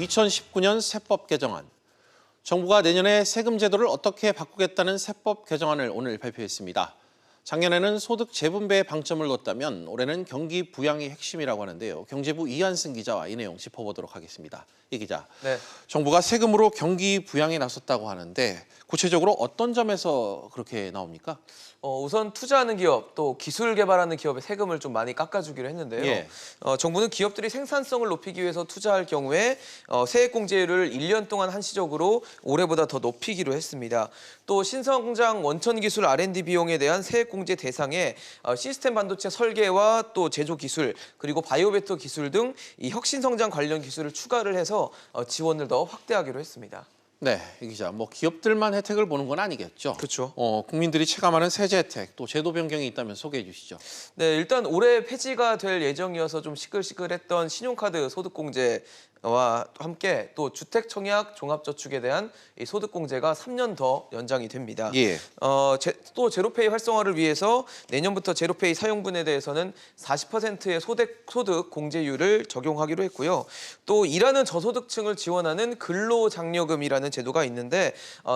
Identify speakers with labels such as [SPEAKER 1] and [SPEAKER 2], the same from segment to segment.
[SPEAKER 1] 2019년 세법 개정안. 정부가 내년에 세금 제도를 어떻게 바꾸겠다는 세법 개정안을 오늘 발표했습니다. 작년에는 소득 재분배에 방점을 뒀다면 올해는 경기 부양이 핵심이라고 하는데요. 경제부 이한승 기자와 이 내용 짚어보도록 하겠습니다. 이 기자,
[SPEAKER 2] 네.
[SPEAKER 1] 정부가 세금으로 경기 부양에 나섰다고 하는데 구체적으로 어떤 점에서 그렇게 나옵니까?
[SPEAKER 2] 우선 투자하는 기업, 또 기술 개발하는 기업의 세금을 좀 많이 깎아주기로 했는데요.
[SPEAKER 1] 예.
[SPEAKER 2] 정부는 기업들이 생산성을 높이기 위해서 투자할 경우에 세액공제율을 1년 동안 한시적으로 올해보다 더 높이기로 했습니다. 또 신성장 원천기술 R&D 비용에 대한 세액공제 대상에 시스템 반도체 설계와 또 제조 기술, 그리고 바이오베터 기술 등 이 혁신성장 관련 기술을 추가를 해서 지원을 더 확대하기로 했습니다.
[SPEAKER 1] 네, 이 기자, 기업들만 혜택을 보는 건 아니겠죠?
[SPEAKER 2] 그렇죠.
[SPEAKER 1] 국민들이 체감하는 세제 혜택, 또 제도 변경이 있다면 소개해 주시죠.
[SPEAKER 2] 네, 일단 올해 폐지가 될 예정이어서 좀 시끌시끌했던 신용카드 소득공제와 함께 또 주택청약 종합저축에 대한 이 소득공제가 3년 더 연장이 됩니다.
[SPEAKER 1] 예.
[SPEAKER 2] 또 제로페이 활성화를 위해서 내년부터 제로페이 사용분에 대해서는 40%의 소득 공제율을 적용하기로 했고요. 또 일하는 저소득층을 지원하는 근로장려금이라는 제도가 있는데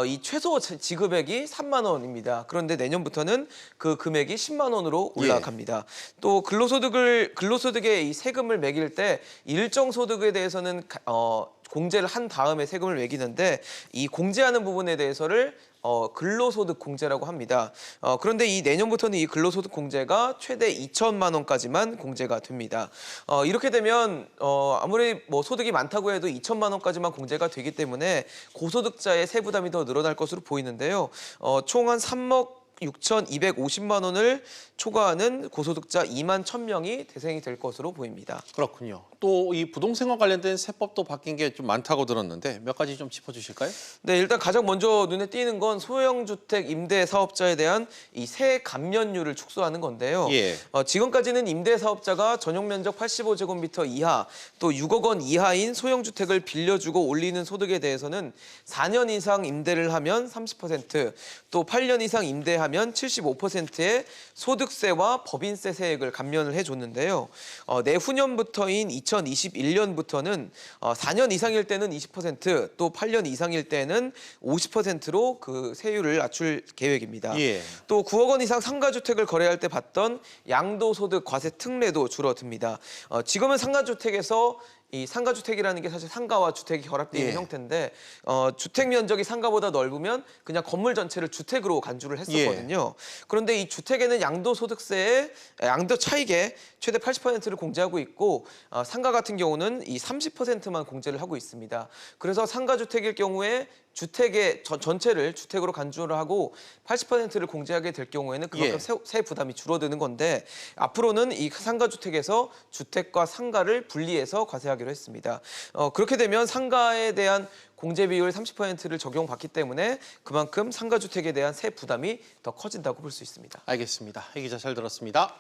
[SPEAKER 2] 이 최소 지급액이 3만 원입니다. 그런데 내년부터는 그 금액이 10만 원으로 올라갑니다. 또 근로소득에 이 세금을 매길 때 일정 소득에 대해서는 공제를 한 다음에 세금을 매기는데 이 공제하는 부분에 대해서를 근로소득 공제라고 합니다. 그런데 이 내년부터는 이 근로소득 공제가 최대 2천만 원까지만 공제가 됩니다. 이렇게 되면 아무리 소득이 많다고 해도 2천만 원까지만 공제가 되기 때문에 고소득자의 세부담이 더 늘어날 것으로 보이는데요. 총 한 3억 6,250만 원을 초과하는 고소득자 2만 1,000명이 대상이 될 것으로 보입니다.
[SPEAKER 1] 그렇군요. 또 이 부동산과 관련된 세법도 바뀐 게 좀 많다고 들었는데 몇 가지 좀 짚어주실까요?
[SPEAKER 2] 네, 일단 가장 먼저 눈에 띄는 건 소형주택 임대 사업자에 대한 이 세 감면율을 축소하는 건데요.
[SPEAKER 1] 예.
[SPEAKER 2] 지금까지는 임대 사업자가 전용 면적 85제곱미터 이하, 또 6억 원 이하인 소형주택을 빌려주고 올리는 소득에 대해서는 4년 이상 임대를 하면 30%, 또 8년 이상 임대하면 75%의 소득세와 법인세 세액을 감면을 해줬는데요. 내후년부터인 2021년부터는 4년 이상일 때는 20%, 또 8년 이상일 때는 50%로 그 세율을 낮출 계획입니다.
[SPEAKER 1] 예.
[SPEAKER 2] 또 9억 원 이상 상가주택을 거래할 때 받던 양도소득 과세 특례도 줄어듭니다. 지금은 상가주택에서 이 상가주택이라는 게 사실 상가와 주택이 결합되어 있는 형태인데 주택 면적이 상가보다 넓으면 그냥 건물 전체를 주택으로 간주를 했었거든요. 그런데 이 주택에는 양도소득세의 양도 차익의 최대 80%를 공제하고 있고 상가 같은 경우는 이 30%만 공제를 하고 있습니다. 그래서 상가주택일 경우에 주택의 전체를 주택으로 간주를 하고 80%를 공제하게 될 경우에는 그만큼 세 부담이 줄어드는 건데 앞으로는 이 상가주택에서 주택과 상가를 분리해서 과세하기로 했습니다. 그렇게 되면 상가에 대한 공제 비율 30%를 적용받기 때문에 그만큼 상가주택에 대한 세 부담이 더 커진다고 볼 수 있습니다.
[SPEAKER 1] 알겠습니다. 이 기자 잘 들었습니다.